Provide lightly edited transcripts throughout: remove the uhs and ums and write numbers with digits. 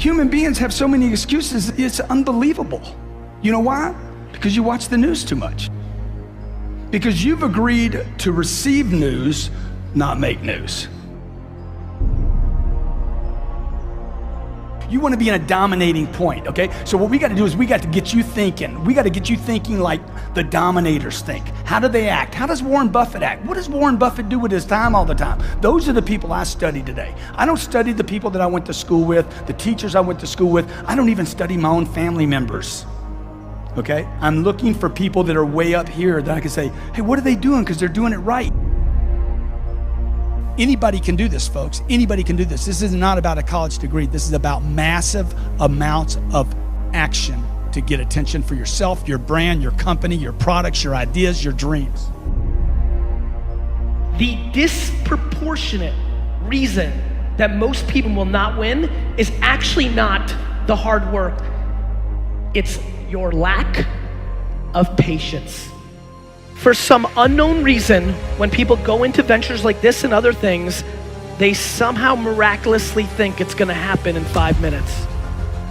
Human beings have so many excuses, it's unbelievable. You know why? Because you watch the news too much. Because you've agreed to receive news, not make news. You want to be in a dominating point, okay? So what we got to do is we got to get you thinking. We got to get you thinking like the dominators think. How do they act? How does Warren Buffett act? What does Warren Buffett do with his time all the time? Those are the people I study today. I don't study the people that I went to school with, the teachers I went to school with. I don't even study my own family members, okay? I'm looking for people that are way up here that I can say, hey, what are they doing? Because they're doing it right. Anybody can do this, folks. Anybody can do this. This is not about a college degree. This is about massive amounts of action to get attention for yourself, your brand, your company, your products, your ideas, your dreams. The disproportionate reason that most people will not win is actually not the hard work. It's your lack of patience. For some unknown reason, when people go into ventures like this and other things, they somehow miraculously think it's gonna happen in 5 minutes.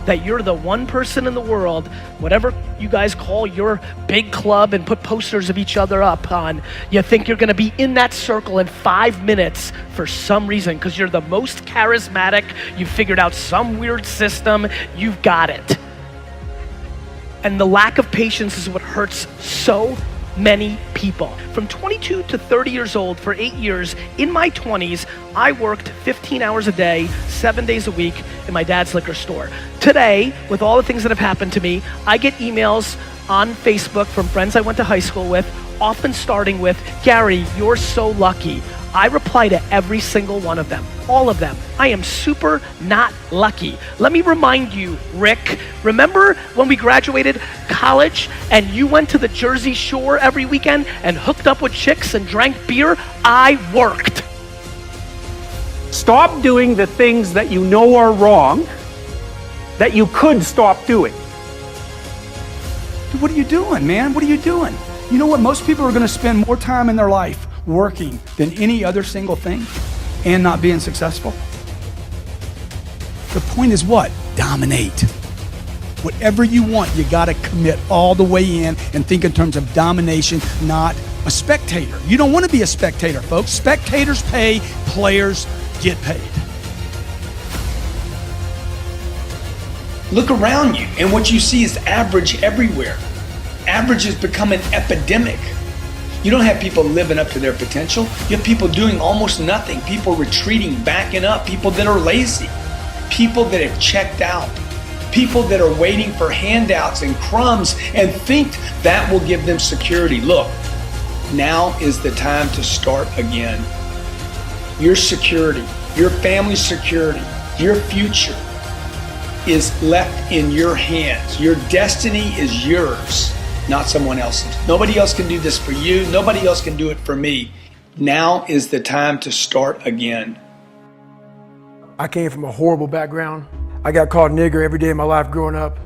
That you're the one person in the world, whatever you guys call your big club and put posters of each other up on, you think you're gonna be in that circle in 5 minutes for some reason, because you're the most charismatic, you figured out some weird system, you've got it. And the lack of patience is what hurts so many people. From 22 to 30 years old for 8 years, in my 20s, I worked 15 hours a day, 7 days a week in my dad's liquor store. Today, with all the things that have happened to me, I get emails on Facebook from friends I went to high school with, often starting with, Gary, you're so lucky. I reply to every single one of them, all of them. I am super not lucky. Let me remind you, Rick, remember when we graduated college and you went to the Jersey Shore every weekend and hooked up with chicks and drank beer? I worked. Stop doing the things that you know are wrong that you could stop doing. What are you doing, man? What are you doing? You know what? Most people are going to spend more time in their life working than any other single thing and not being successful. The point is what? Dominate. Whatever you want, you got to commit all the way in and think in terms of domination, not a spectator. You don't want to be a spectator, folks. Spectators pay, players get paid. Look around you, and what you see is average everywhere. Average has become an epidemic. You don't have people living up to their potential. You have people doing almost nothing, people retreating, backing up, people that are lazy, people that have checked out, people that are waiting for handouts and crumbs and think that will give them security. Look, now is the time to start again. Your security, your family's security, your future is left in your hands. Your destiny is yours, not someone else's. Nobody else can do this for you. Nobody else can do it for me. Now is the time to start again. I came from a horrible background. I got called nigger every day of my life growing up,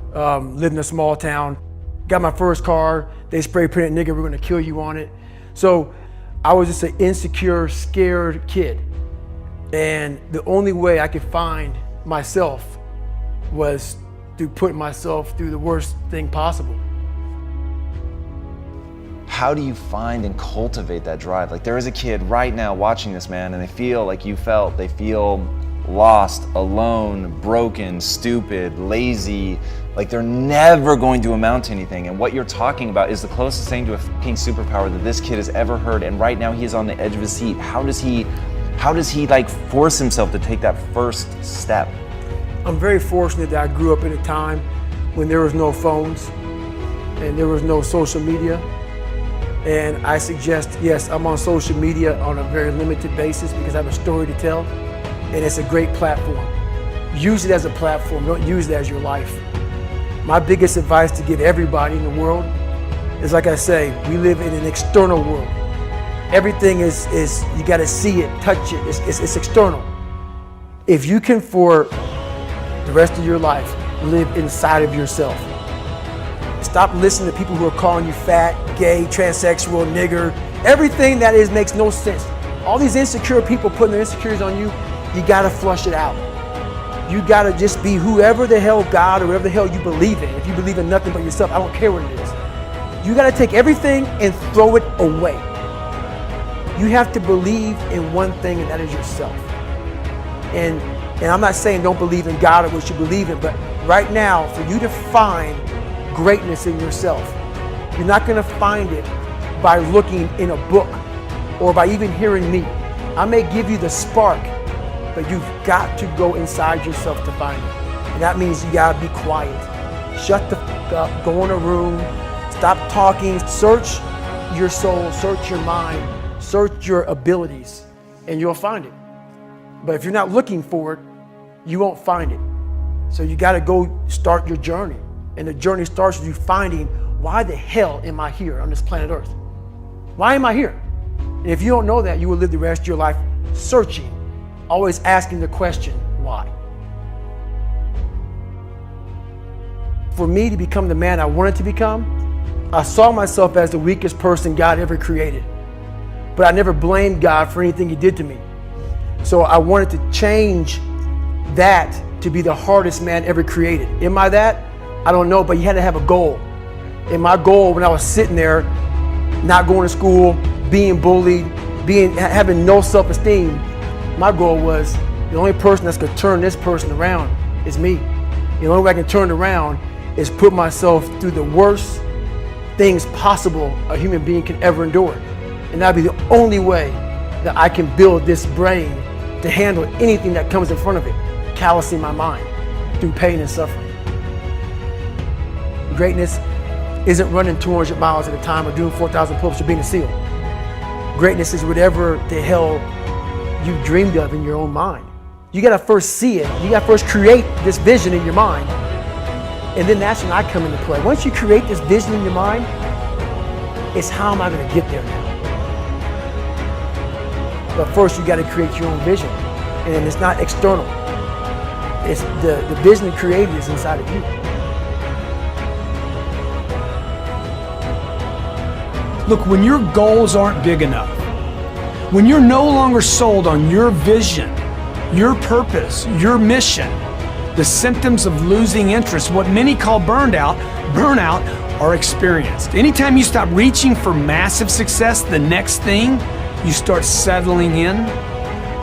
lived in a small town. Got my first car, they spray painted nigger, we're gonna kill you on it. So I was just an insecure, scared kid. And the only way I could find myself was through putting myself through the worst thing possible. How do you find and cultivate that drive? Like, there is a kid right now watching this, man, and they feel like you felt. They feel lost, alone, broken, stupid, lazy, like they're never going to amount to anything. And what you're talking about is the closest thing to a fucking superpower that this kid has ever heard. And right now he is on the edge of his seat. How does he like force himself to take that first step? I'm very fortunate that I grew up in a time when there was no phones and there was no social media. And I suggest, yes, I'm on social media on a very limited basis because I have a story to tell, and it's a great platform. Use it as a platform, don't use it as your life. My biggest advice to give everybody in the world is, like I say, we live in an external world. Everything is you gotta see it, touch it, it's external. If you can, for the rest of your life, live inside of yourself. Stop listening to people who are calling you fat, gay, transsexual, nigger. Everything that is makes no sense. All these insecure people putting their insecurities on you, you gotta flush it out. You gotta just be whoever the hell God or whatever the hell you believe in. If you believe in nothing but yourself, I don't care what it is. You gotta take everything and throw it away. You have to believe in one thing, and that is yourself. And I'm not saying don't believe in God or what you believe in, but right now, for you to find greatness in yourself, you're not gonna find it by looking in a book or by even hearing me. I may give you the spark, but you've got to go inside yourself to find it. And that means you gotta be quiet. Shut the fuck up, go in a room, stop talking, search your soul, search your mind, search your abilities, and you'll find it. But if you're not looking for it, you won't find it. So you gotta go start your journey. And the journey starts with you finding, why the hell am I here on this planet Earth? Why am I here? And if you don't know that, you will live the rest of your life searching, always asking the question, why? For me to become the man I wanted to become, I saw myself as the weakest person God ever created. But I never blamed God for anything He did to me. So I wanted to change that to be the hardest man ever created. Am I that? I don't know, but you had to have a goal. And my goal when I was sitting there, not going to school, being bullied, having no self-esteem, my goal was the only person that's gonna turn this person around is me. The only way I can turn it around is put myself through the worst things possible a human being can ever endure. And that'd be the only way that I can build this brain to handle anything that comes in front of it, callousing my mind through pain and suffering. Greatness isn't running 200 miles at a time or doing 4,000 pull-ups or being a SEAL. Greatness is whatever the hell you dreamed of in your own mind. You gotta first see it. You gotta first create this vision in your mind. And then that's when I come into play. Once you create this vision in your mind, it's how am I gonna get there now? But first you gotta create your own vision. And it's not external. It's the vision created is inside of you. Look, when your goals aren't big enough, when you're no longer sold on your vision, your purpose, your mission, the symptoms of losing interest, what many call burnout, are experienced. Anytime you stop reaching for massive success, the next thing, you start settling in,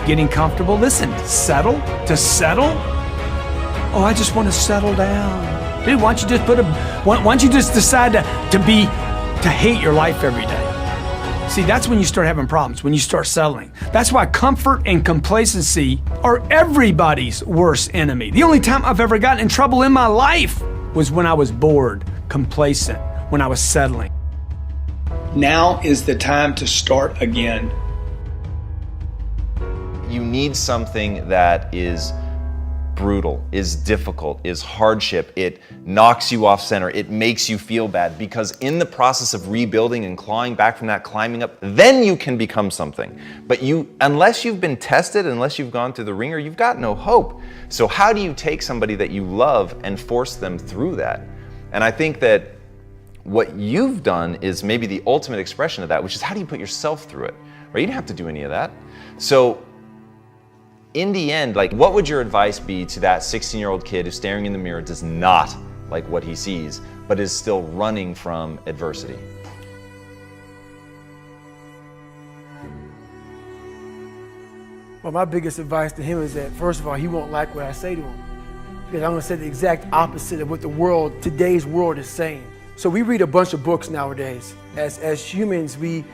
getting comfortable. Listen, settle? Oh, I just want to settle down. Dude, why don't you just decide to hate your life every day? See, that's when you start having problems, when you start settling. That's why comfort and complacency are everybody's worst enemy. The only time I've ever gotten in trouble in my life was when I was bored, complacent, when I was settling. Now is the time to start again. You need something that is brutal, is difficult, is hardship. It knocks you off center. It makes you feel bad, because in the process of rebuilding and clawing back from that, climbing up, then you can become something. But unless you've been tested, unless you've gone through the ringer, you've got no hope. So how do you take somebody that you love and force them through that? And I think that what you've done is maybe the ultimate expression of that, which is how do you put yourself through it? Right? You didn't have to do any of that. So in the end, what would your advice be to that 16-year-old kid who's staring in the mirror, does not like what he sees, but is still running from adversity? Well, my biggest advice to him is that, first of all, he won't like what I say to him. Because I'm gonna say the exact opposite of what today's world is saying. So we read a bunch of books nowadays. As humans, we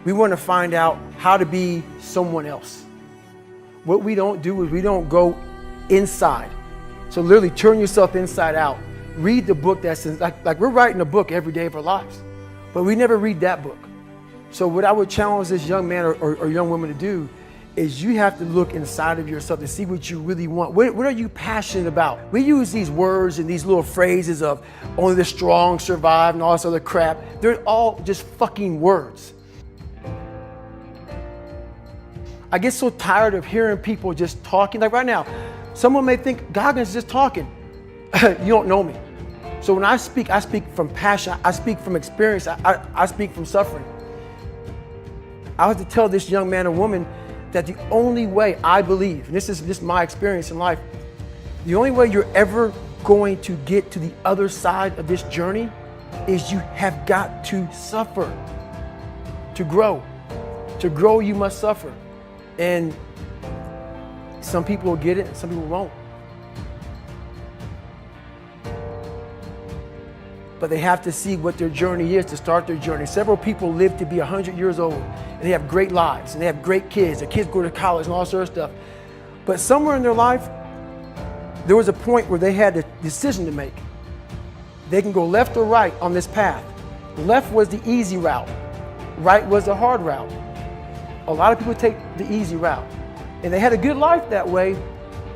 wanna find out how to be someone else. What we don't do is we don't go inside. So literally turn yourself inside out. Read the book that's like we're writing a book every day of our lives, but we never read that book. So what I would challenge this young man or young woman to do is you have to look inside of yourself to see what you really want. What are you passionate about? We use these words and these little phrases of only the strong survive and all this other crap. They're all just fucking words. I get so tired of hearing people just talking. Like right now, someone may think Goggins is just talking. You don't know me. So when I speak from passion. I speak from experience. I speak from suffering. I have to tell this young man or woman that the only way I believe, and this is my experience in life, The only way you're ever going to get to the other side of this journey is you have got to suffer to grow. To grow, you must suffer. And some people will get it, and some people won't. But they have to see what their journey is to start their journey. Several people live to be 100 years old, and they have great lives, and they have great kids. Their kids go to college and all sorts of stuff. But somewhere in their life, there was a point where they had a decision to make. They can go left or right on this path. Left was the easy route. Right was the hard route. A lot of people take the easy route. And they had a good life that way,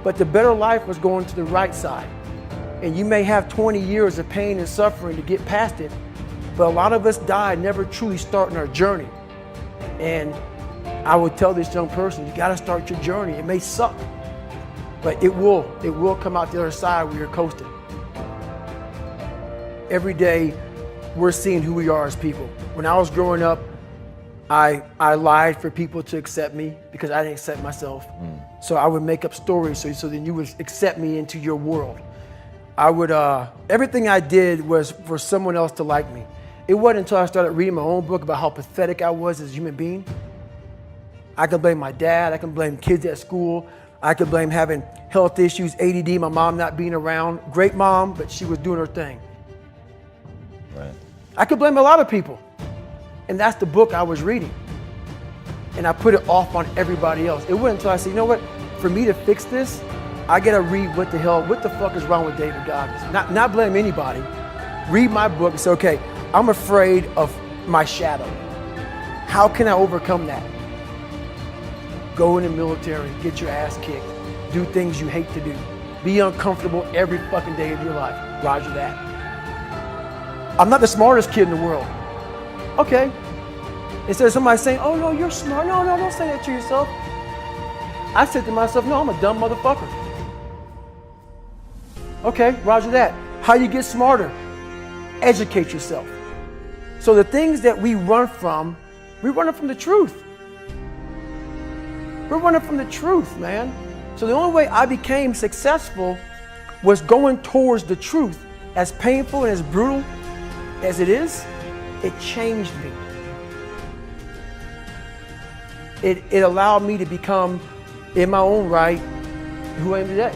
but the better life was going to the right side. And you may have 20 years of pain and suffering to get past it, but a lot of us die never truly starting our journey. And I would tell this young person, you gotta start your journey. It may suck, but it will come out the other side where you're coasting. Every day, we're seeing who we are as people. When I was growing up, I lied for people to accept me because I didn't accept myself. So I would make up stories so then you would accept me into your world. I would, everything I did was for someone else to like me. It wasn't until I started reading my own book about how pathetic I was as a human being. I could blame my dad, I can blame kids at school, I could blame having health issues, ADD, my mom not being around. Great mom, but she was doing her thing. Right. I could blame a lot of people. And that's the book I was reading. And I put it off on everybody else. It wasn't until I said, you know what, for me to fix this, I gotta read what the fuck is wrong with David Goggins? Not blame anybody. Read my book and say, okay, I'm afraid of my shadow. How can I overcome that? Go in the military, get your ass kicked, do things you hate to do, be uncomfortable every fucking day of your life. Roger that. I'm not the smartest kid in the world. Okay. Instead of somebody saying, oh no, you're smart. No, don't say that to yourself. I said to myself, no, I'm a dumb motherfucker. Okay, roger that. How you get smarter? Educate yourself. So the things that we run from the truth. We're running from the truth, man. So the only way I became successful was going towards the truth. As painful and as brutal as it is, it changed me. It allowed me to become, in my own right, who I am today.